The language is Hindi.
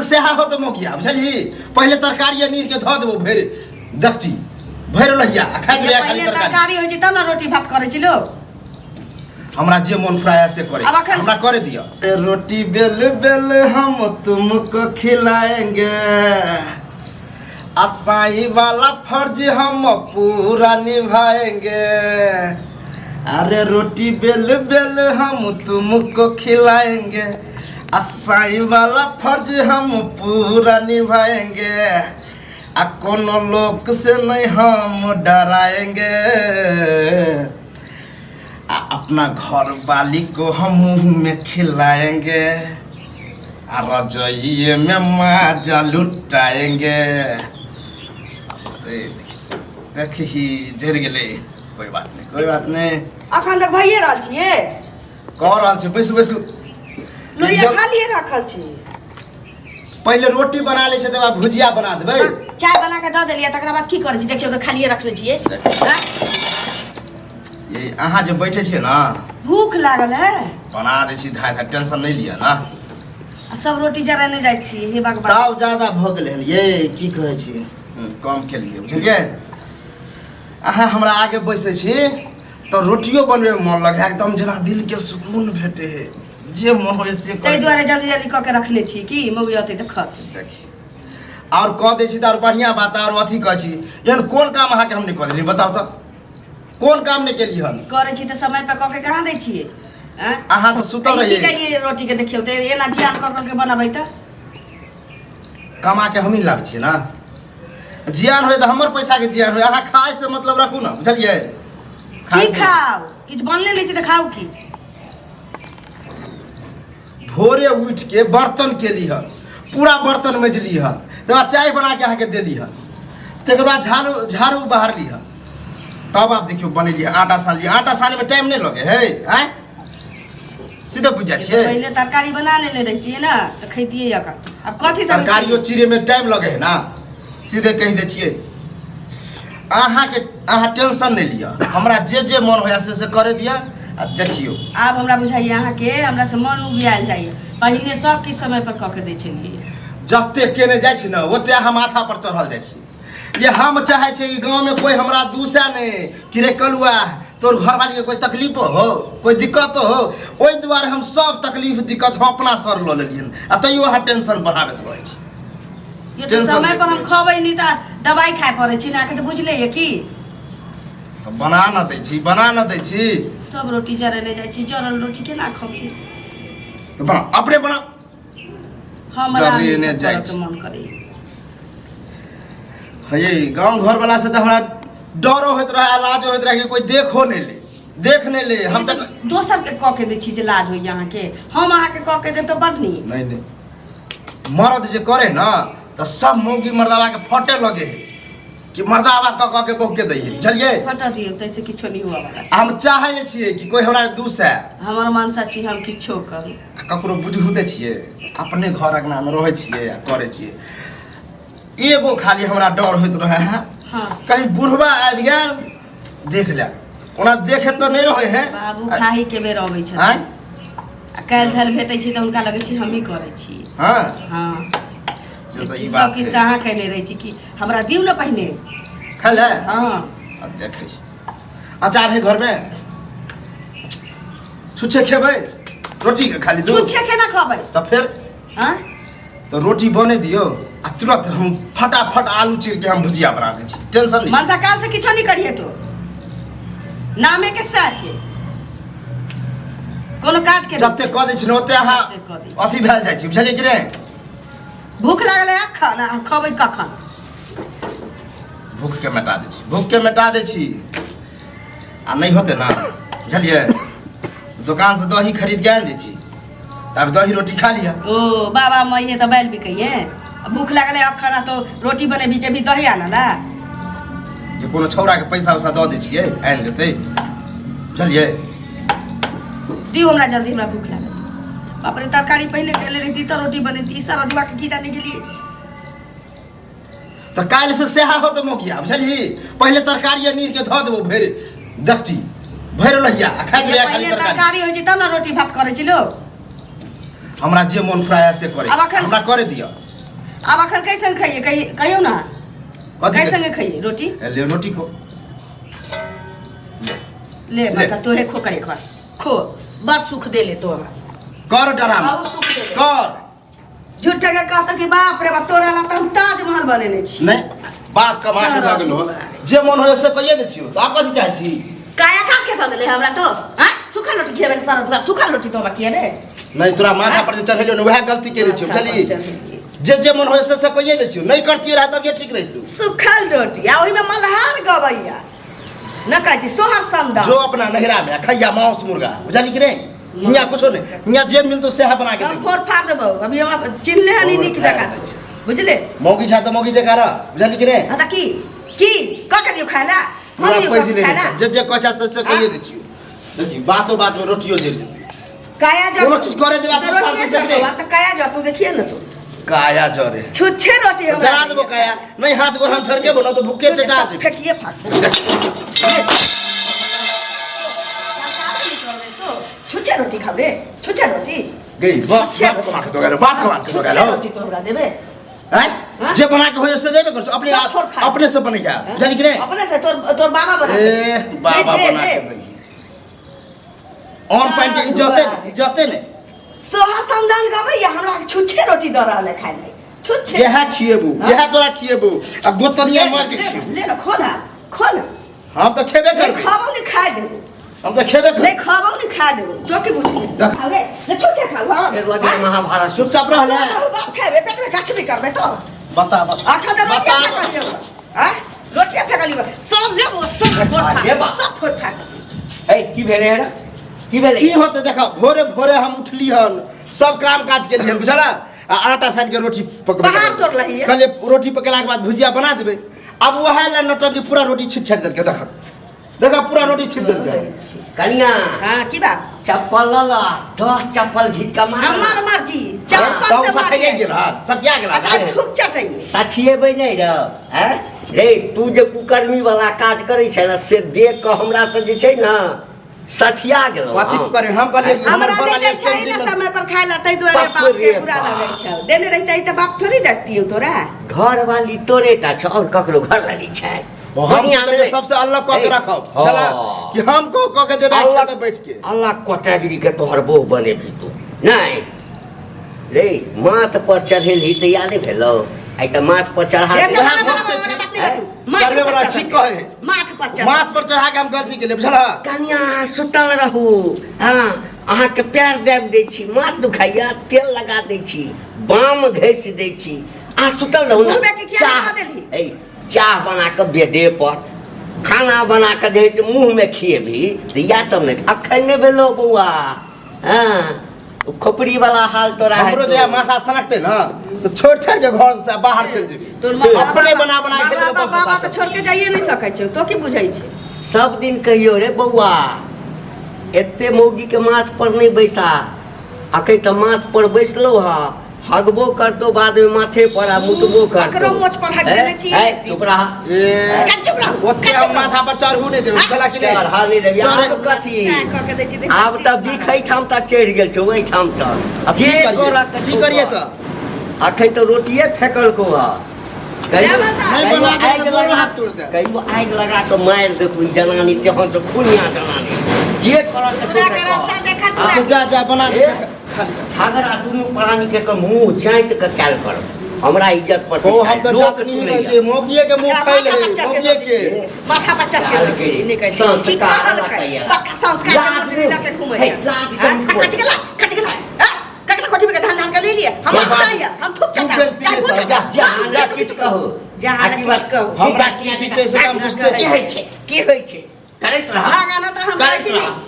सेहा हो तो मोकिया बुझली पहले तरकारी मीर के धो देबो भैर दक्षी भैर लहिया खाइ दिया खाली तरकारी हो जे तब ना रोटी भात करे छी लोग हमरा जे मन फ्राया से करे हमरा करे दिया रोटी बेल बेल हम तुमको खिलाएंगे असाई वाला फर्ज हम पूरा निभाएंगे अरे रोटी बेल बेल हम तुमको खिलाएंगे असाई वाला फर्ज हम पूरा निभाएंगे आ कोनो लोग से नहीं हम डराएंगे अपना घर वाली को हम मुंह में खिलाएंगे और रजोइये में मजा लुटाएंगे देखी झड़ गेले कोई बात नहीं अखन तक भइए रहल छिए कह रहल छी बैसु बैसु लोइया खाली रखल छी पहले रोटी बना ले छै तब भुजिया बना देबै चाय बना के द देलिए तकरा बाद की करै छी देखियो त खाली रखले छिए ये अहाँ जे बैठे छिए ना भूख लागल है बना दे छी धाय टेंशन नहीं लिया ना सब रोटी जरा नहीं जाय छी हे भगवान ताव ज्यादा भ गेल हन ये की कहै छी कम के लिए बुझलिए अहाँ हमरा आगे बैसे छी तो रोटियो बनवे में मन लगे एकदम जना दिल के सुकून भेटे है जे मन होय से तै द्वारे जल्दी जल्दी क के रखले छी की मौगी आते देखत देखी और कह दे छी त और बढ़िया बात और अथी कह छी एहन कोन काम अहाँ के हम नहीं कह देली बताओ तो कोन काम नहीं केली हन करे छी त समय पे क के कहां दै छिए अहाँ तो सुतल रहिए की कहिए रोटी के देखियो त एना जियान क के बनाबै त कमा के हम ही लाभ छिए ना जियान होय त हमर पैसा के जियान होय अहाँ खाए से मतलब रखू ना बुझलिए की खाओ किछ बनले ले छी त खाओ की भोरे उठ के बर्तन के ली हन पूरा बर्तन मजली हन तब चाय बना के अहाँ के देली हन तकर बाद झाड़ू बाहर ली हन तब आप देखियो बनेली आटा सानी में टाइम नहीं लगे है हैं सीधे बुझ जाए छिए पहले तरकारी बना लेने रहती है ना तो खैतिए अब कथि तरकारियो चिरे में टाइम लगे है ना सीधे कह दे छिए अहाँ टेंशन नहीं लिया हमरा जे मन होया से करे दिया आ देखियो आब हमरा बुझाइए अहाँ के हमरा से मन उबियाल जाइए पहले सब किस समय पर क के दै छलिए जत्ते केने जाय छी ना ओते हम माथा पर चढ़ल जाय छी ये हम चाहे छी कि गांव में कोई हमरा दूसरा नहीं कि रे कलुआ तोर घर वाली के कोई तकलीफ हो कोई दिक्कत हो ओई द्वारे हम सब तकलीफ दिक्कत हम अपना सर ल लेलियन आ तइयो अहाँ टेंशन बढ़ाबैत रहै छी ये तो समय पर हम खबै नहीं त दवाई खाए पड़े छी ना के तो बुझले ये की तो बना न दै छी सब रोटी जरने जाय छी जरल रोटी केना खबै तो बना अपने बना हमरा जरने जाय छी मन करे हे गांव घर वाला से तो हमरा डरो होत रहा लाज होत रहा कि कोई देख नहीं ले हम तक दोसर के क के दै छी जे लाज होय अहाँ के हम अहाँ के क के दे तो बड नहीं मर्द जे करे ना तो सब मौगी मर्दावा के फटे लगे कि मर्दावा क के बहु के दैए चलिए फटा दियो तैसे किछो नहीं हुआ वाला हम चाहे नहीं छिए कि कोई हमरा दूस है हमर मन सच्ची हम किछो करू ककरो बुझहुते छिए अपने घर अंगना में रहै छिए करे छिए एगो खाली हमरा डर होइत रहे है हां कहीं बुढ़वा आबि गेल देख ले ओना देखे तो नहीं रहे है बाबू खाही के बेर आबै छै हैं काल धल भेटै छी त हुनका लगै छी हम ही करै छी हां हां से तो ई सब बात किस अहाँ कहने रही छी कि हमरा दिउ न पहिने खले हां अब देखे अचार है घर में छुच्छे खेबै रोटी के खाली दो छुच्छे केना खबै तो फिर हां तो रोटी बने दियो आ तुरंत हम फटाफट आलू चीर के हम भुजिया बना दे छी टेंशन नहीं मनसा काल से किछो नहीं करिए तो नामे के सच कोनो काज के जत्ते कह दै छी न ओते अहाँ अथी भेल जाइ छी बुझलिए कि रे भूख लागल है खाना खबै कखन भूख के मिटा दे छी आ नहीं होते ना बुझलिए दुकान से दही खरीद के आन दे छी तब दही रोटी खा लिया ओ बाबा मैं तो बैल भी कहिए भूख लागल है खाना तो रोटी बने भी जब दही आनला ये कोनो छौरा के पैसा वैसा दे दै छिए आन देते बुझलिए दियो हमरा जल्दी हमरा भूख लागल बाप रे तरकारी पहले केले रही तो रोटी बनेती सारा दुआ के की जाने के लिए तो काल से सेहा हो तो मोकिया बुझली पहले तरकारी मीर के धो देबो भैर दक्षी भैर लहिया खाइ दिया खाली तरकारी हो जे तब ना रोटी भात करे छी लोग हमरा जे मन फ्राया से करे हमरा करे दिया अब अखन कैसे खाइए कहियो ना कथी कैसे के- खाइए रोटी ले रोटी खो ले बच्चा तो है खो करे खो बड़ सुख दे ले तो कर डराम बहुत सुख दे ले कर झूठे के कहता कि बाप रे बाप तोरा ला त हम ताजमहल बनेने छी नहीं बाप कमा के दऽ गेलो जे मन होय से कहिए दै छियो तो आप कथी चाहै छी काया खा के दे ले हमरा तो हां सूखा रोटी खेबे सारा सूखा रोटी तो बाकी है रे नहीं तोरा माथा पर जे चढ़ेलियो न वह गलती केने छियो बुझली जे मन होय से कहिए दै छियो नहीं करतियो रह तब ये ठीक रहितो सूखल रोटी आ ओहि में मलहार गवैया न कहै छी सोहर समदा जो अपना नहरा में खैया मांस मुर्गा बुझली कि नहीं हियां कुछो नहीं हियां जे मिलतो सेहा बना के सब दे फोड़ फाड़ देबो अभी हम चिन्हले हनी फोड़ निक फाड़ जका दै छै। बुझले मौगी छा तो मौगी जका रह बुझली कि नहीं हां त की क के दियो खाइला हम पूरा दियो पैसे ले खाइला जे कछा से कहिए दै छियो देखी बात में रोटियो जर जेतै काया जा कोनो चीज करे देबा तो रोटी शांति से करे। त काया जा तू देखिए न तू काया जरे छुच्छे रोटी हमरा जरा देबो काया नहीं हाथ गोर हम छरके बनो तो भूखे टेटा जेबे फेंकिए फाट छुच्छे रोटी खाओ रे छुच्छे रोटी गई बाप कमा के दोगे बाप कमा के छुच्छे दोगे रोटी तो हमरा देबे हैं हाँ? जे बना के होय से देबे कर अपने सब फोड़ फाड़। अपने से बने जा बुझली कि नहीं अपने से तोर बाबा बना ए बाबा दे, बना दे। के दई ऑन पॉइंट के इज्जते ने सोहा समदान गबै या हमरा छुच्छे रोटी द रहले खाइ ले छुच्छे यह खिएबू हाँ? यह तोरा खिएबू अब गोतरिया मार के खिएबू ले लो खो ना हम तो खेबे नहीं करबे खाबो नहीं खाए देबो हम तो खेबे नहीं करबे खाबो नहीं खाए देबो जो की बुझी देख। खाओ रे ले छुच्छे खाओ हां फिर लगे महाभारत चुपचाप रह ले बाप खाबे पेट में गाछ भी करबे तो बता बता आखा दे रोटी फेंक लियो हां रोटी फेंक लियो सब लेबो सब फोड़ फाड़ ये बात। सब फोड़ फाड़ ए की भेले रे की भेले की होते देखा भोरे भोरे हम उठली हन सब काम काज के लिए बुझला आ आटा सान के रोटी पकबे बाहर तोड़ लही है। कल रोटी पकेला के बाद भुजिया बना देबे अब वह ले नटक की पूरा रोटी छिट छाट देलके देखा पूरा रोटी छिट देलके कनिया हां की बात चप्पल ला 10 चप्पल घीच का मार हमार मर्जी सब चप्पल से सठिया मार गेल हां सठिया गेल अच्छा थूक चटई साथिए बे नहीं र हैं रे तू जे कुकर्मी वाला काज करे छै ना से देख के हमरा त जे छै ना सठिया गेल कथी करे हम कहले हमरा देते छै ना समय पर खाए ला तै दुआरे बाप बाप के रे बुरा बाप। लगे छै देने रहितै त बाप थोड़ी डरतियौ तोरा घर वाली तोरे टा छ और ककरो घर वाली छै हम दुनिया में सबसे अलग कह के ए, रखो हाँ। चला कि हम को कह के देबे अल्लाह अच्छा बैठ के अल्लाह कोटगिरी के तोहर बोह बने भी तू नहीं रे माथ पर चढ़ेली त यादे भेलो आई त माथ पर चढ़ा ए दे। चल यहाँ हमरा भोग के बात छै। नहीं कर तू चढ़े वाला ठीक कहे माथ पर चढ़ माथ पर चढ़ा के हम गलती के लिए बुझला कनिया सुतल रहू हाँ अहाँ के पैर दाब दै छी माथ दुखाइया तेल लगा दै छी बाम घैस दै छी अहाँ सुतल रहू मुँह में के ना किया लगा देली? ए चाह बना के बेडे पर खाना बना के जैसे मुंह में खिएबी तो इएह सब नहीं अखन नहीं भेलो बौआ हाँ उ खोपड़ी वाला हाल तोरा है हमरो तो। जे माथा सनकते ना तो छोड़ छाड़ के घर से बाहर चल जेबी तोर अपने बना बना के देबे तब बाबा पता तो छोड़ के जाइए नहीं सकै छै तो की बुझै छै सब दिन कहियो रे बौआ एते मौगी के माथ पर नहीं बैसा अखन तो माथ पर बैसलो हा हगबो करतो बाद में माथे पर आ मुतबो करतो ककरो मोछ पर हग देने छी। चुप रहा ए कट चुप रहो, ओते कट हम चुप माथा पर चढ़ू नहीं देबे चला कि नहीं चढ़ा नहीं देबी चढ़े- आब कथी कह के दै छी देख आब तब दिखै ठाम तक चढ़ि गेल छौ ओहि ठाम तक अब की करिए? की करिए तो अखन तो रोटिए फेकल को हा नहीं बना दे तो दोनों हाथ तोड़ दे। कहियो आगि लगा के मारि देथुन जनानी तेहन से खुनिया जनानी जे करत पूरा के रास्ता देखा तू अच्छा जा जा बना दे ए? झगड़ा दुनू प्राणी के मुंह चाँति के कैल कर हमरा इज्जत पर ओ हम तो जात नहीं रहे छै मोगिए के मुंह फैल है मोगिए के माथा पर चढ़ के दै छी, नहीं कहै छी। की संस्कार कहल लगा कै? ये। पक्का संस्कार लाज के नहीं। लगे घूमै हे, है। लाज हाँ? कम कट गेला कट गेला हाँ? ककरा कोठी में के धान के ले लिए हम जा बात। साया हम थुक तू चटा बेइज्जती चाहे है, कुछ जा, चटा जहाँ जा किछ कहो जहाँ जा आकी किछ बात कहू। हम जा की बीते से हम बुझते की छी होइ छै की होइ छै करैत रह ना जाना तो हम करैत कहै छी रह